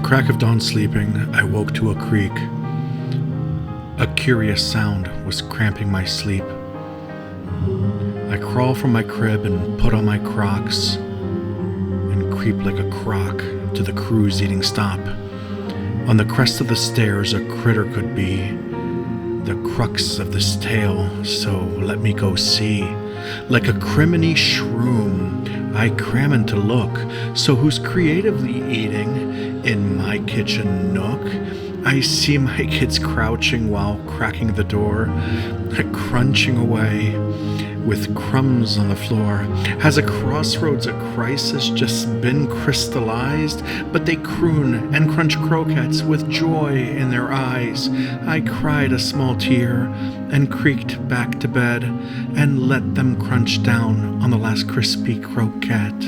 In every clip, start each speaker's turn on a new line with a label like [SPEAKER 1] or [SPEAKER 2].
[SPEAKER 1] crack of dawn sleeping, I woke to a creak. A curious sound was cramping my sleep. I crawl from my crib and put on my Crocs and creep like a croc to the crew's eating stop. On the crest of the stairs a critter could be, the crux of this tale, so let me go see. Like a criminy shroom, I cram in to look, so who's creatively eating in my kitchen nook? I see my kids crouching while cracking the door, crunching away with crumbs on the floor. Has a crossroads, a crisis just been crystallized? But they croon and crunch croquettes with joy in their eyes. I cried a small tear and creaked back to bed and let them crunch down on the last crispy croquette.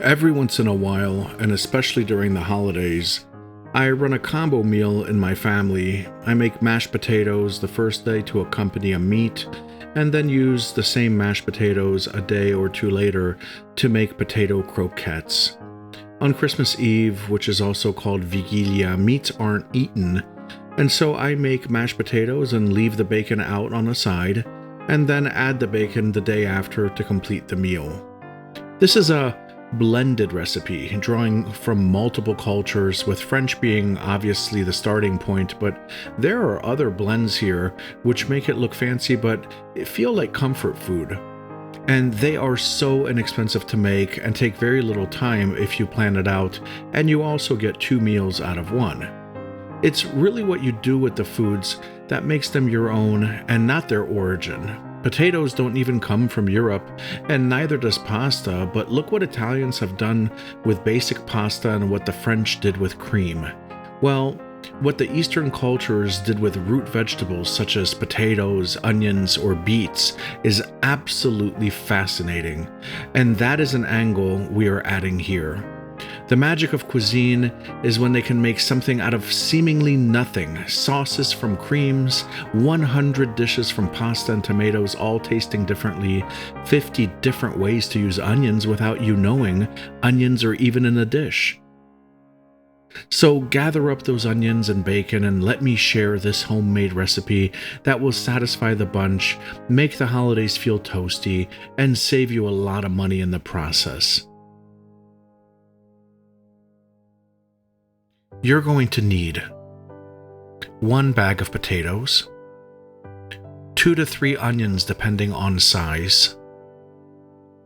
[SPEAKER 1] Every once in a while, and especially during the holidays, I run a combo meal in my family. I make mashed potatoes the first day to accompany a meat, and then use the same mashed potatoes a day or two later to make potato croquettes. On Christmas Eve, which is also called Vigilia, meats aren't eaten, and so I make mashed potatoes and leave the bacon out on the side, and then add the bacon the day after to complete the meal. This is a blended recipe, drawing from multiple cultures, with French being obviously the starting point, but there are other blends here which make it look fancy but feel like comfort food. And they are so inexpensive to make and take very little time if you plan it out, and you also get 2 meals out of 1. It's really what you do with the foods that makes them your own and not their origin. Potatoes don't even come from Europe, and neither does pasta, but look what Italians have done with basic pasta and what the French did with cream. Well, what the Eastern cultures did with root vegetables such as potatoes, onions, or beets is absolutely fascinating, and that is an angle we are adding here. The magic of cuisine is when they can make something out of seemingly nothing. Sauces from creams, 100 dishes from pasta and tomatoes, all tasting differently, 50 different ways to use onions without you knowing onions are even in a dish. So gather up those onions and bacon and let me share this homemade recipe that will satisfy the bunch, make the holidays feel toasty, and save you a lot of money in the process. You're going to need 1 bag of potatoes, 2 to 3 onions depending on size,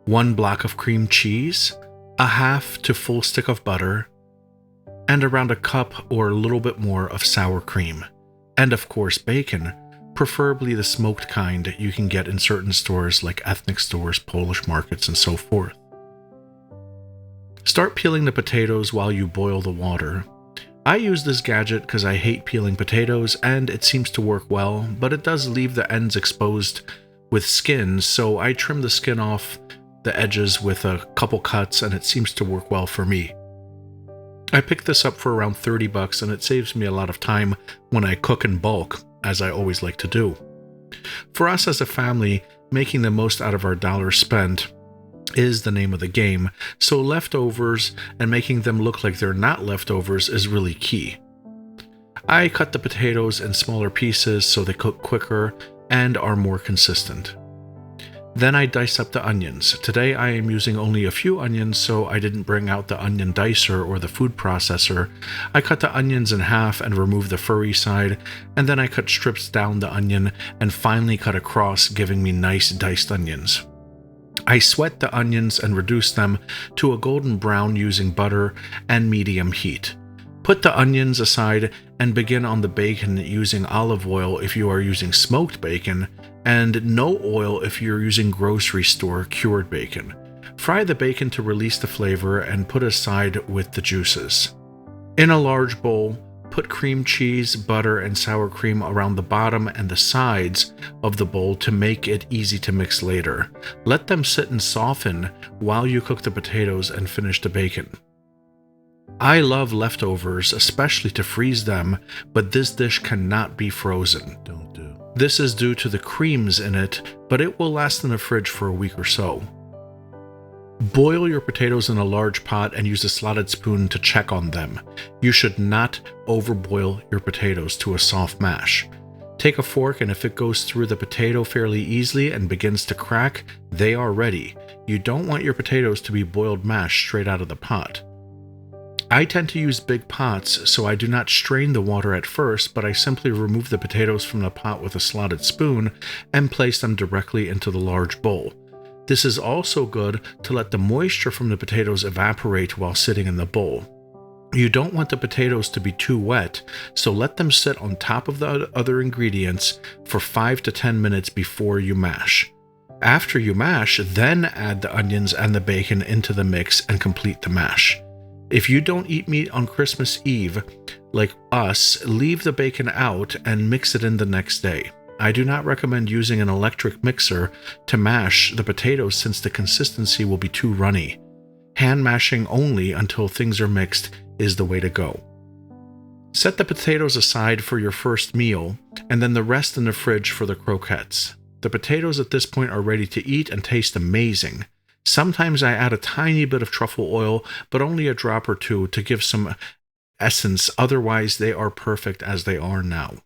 [SPEAKER 1] 1 block of cream cheese, a half to full stick of butter, and around a cup or a little bit more of sour cream, and of course bacon, preferably the smoked kind you can get in certain stores like ethnic stores, Polish markets, and so forth. Start peeling the potatoes while you boil the water. I use this gadget because I hate peeling potatoes and it seems to work well, but it does leave the ends exposed with skin, so I trim the skin off the edges with a couple cuts and it seems to work well for me. I picked this up for around $30 and it saves me a lot of time when I cook in bulk, as I always like to do. For us as a family, making the most out of our dollars spent is the name of the game, so leftovers and making them look like they're not leftovers is really key. I cut the potatoes in smaller pieces so they cook quicker and are more consistent. Then I dice up the onions. Today I am using only a few onions, so I didn't bring out the onion dicer or the food processor. I cut the onions in half and remove the furry side, and then I cut strips down the onion and finally cut across, giving me nice diced onions. I sweat the onions and reduce them to a golden brown using butter and medium heat. Put the onions aside and begin on the bacon using olive oil if you are using smoked bacon, and no oil if you're using grocery store cured bacon. Fry the bacon to release the flavor and put aside with the juices. In a large bowl, put cream cheese, butter, and sour cream around the bottom and the sides of the bowl to make it easy to mix later. Let them sit and soften while you cook the potatoes and finish the bacon. I love leftovers, especially to freeze them, but this dish cannot be frozen. Don't do. This is due to the creams in it, but it will last in the fridge for a week or so. Boil your potatoes in a large pot and use a slotted spoon to check on them. You should not overboil your potatoes to a soft mash. Take a fork, and if it goes through the potato fairly easily and begins to crack, they are ready. You don't want your potatoes to be boiled mash straight out of the pot. I tend to use big pots, so I do not strain the water at first, but I simply remove the potatoes from the pot with a slotted spoon and place them directly into the large bowl. This is also good to let the moisture from the potatoes evaporate while sitting in the bowl. You don't want the potatoes to be too wet, so let them sit on top of the other ingredients for 5 to 10 minutes before you mash. After you mash, then add the onions and the bacon into the mix and complete the mash. If you don't eat meat on Christmas Eve, like us, leave the bacon out and mix it in the next day. I do not recommend using an electric mixer to mash the potatoes since the consistency will be too runny. Hand mashing only until things are mixed is the way to go. Set the potatoes aside for your first meal, and then the rest in the fridge for the croquettes. The potatoes at this point are ready to eat and taste amazing. Sometimes I add a tiny bit of truffle oil, but only a drop or two to give some essence, otherwise they are perfect as they are now.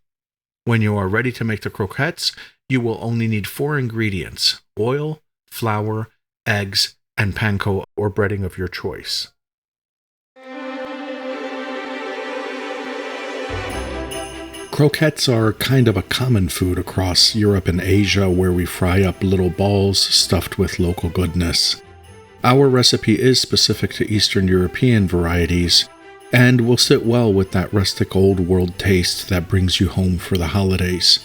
[SPEAKER 1] When you are ready to make the croquettes, you will only need 4 ingredients: oil, flour, eggs, and panko or breading of your choice. Croquettes are kind of a common food across Europe and Asia, where we fry up little balls stuffed with local goodness. Our recipe is specific to Eastern European varieties, and will sit well with that rustic old world taste that brings you home for the holidays.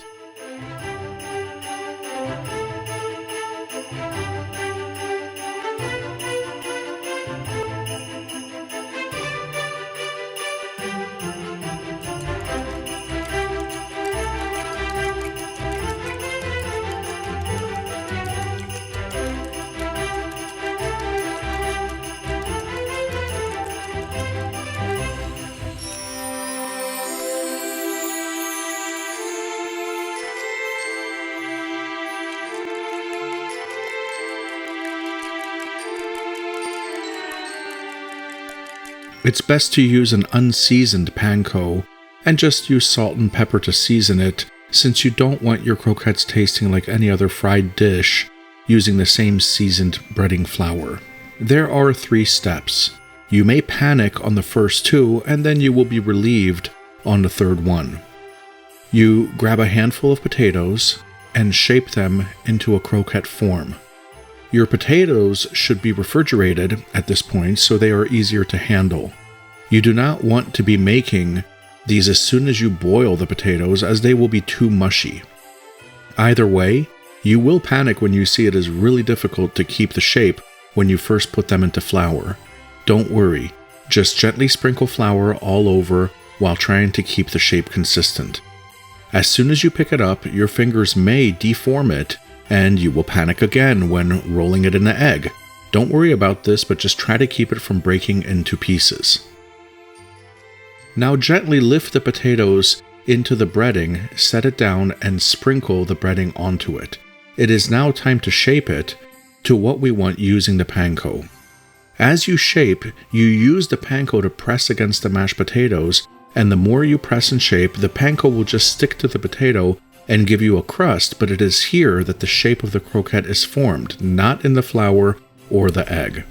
[SPEAKER 1] It's best to use an unseasoned panko, and just use salt and pepper to season it, since you don't want your croquettes tasting like any other fried dish using the same seasoned breading flour. There are 3 steps. You may panic on the first 2, and then you will be relieved on the third one. You grab a handful of potatoes and shape them into a croquette form. Your potatoes should be refrigerated at this point so they are easier to handle. You do not want to be making these as soon as you boil the potatoes, as they will be too mushy. Either way, you will panic when you see it is really difficult to keep the shape when you first put them into flour. Don't worry, just gently sprinkle flour all over while trying to keep the shape consistent. As soon as you pick it up, your fingers may deform it, and you will panic again when rolling it in the egg. Don't worry about this, but just try to keep it from breaking into pieces. Now gently lift the potatoes into the breading, set it down, and sprinkle the breading onto it. It is now time to shape it to what we want using the panko. As you shape, you use the panko to press against the mashed potatoes, and the more you press and shape, the panko will just stick to the potato and give you a crust, but it is here that the shape of the croquette is formed, not in the flour or the egg.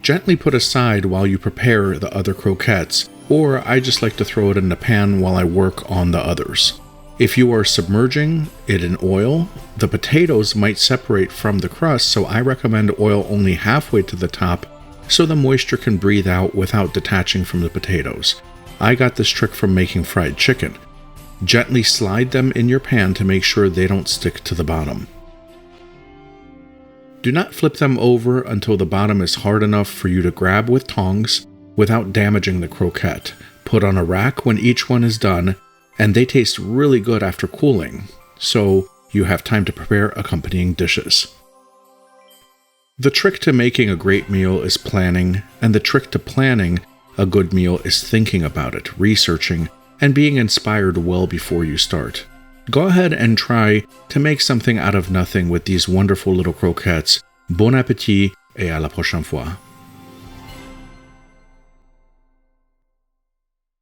[SPEAKER 1] Gently put aside while you prepare the other croquettes, or I just like to throw it in the pan while I work on the others. If you are submerging it in oil, the potatoes might separate from the crust, so I recommend oil only halfway to the top so the moisture can breathe out without detaching from the potatoes. I got this trick from making fried chicken. Gently slide them in your pan to make sure they don't stick to the bottom. Do not flip them over until the bottom is hard enough for you to grab with tongs without damaging the croquette. Put on a rack when each one is done, and they taste really good after cooling, so you have time to prepare accompanying dishes. The trick to making a great meal is planning, and the trick to planning a good meal is thinking about it, researching, and being inspired well before you start. Go ahead and try to make something out of nothing with these wonderful little croquettes. Bon appétit et à la prochaine fois.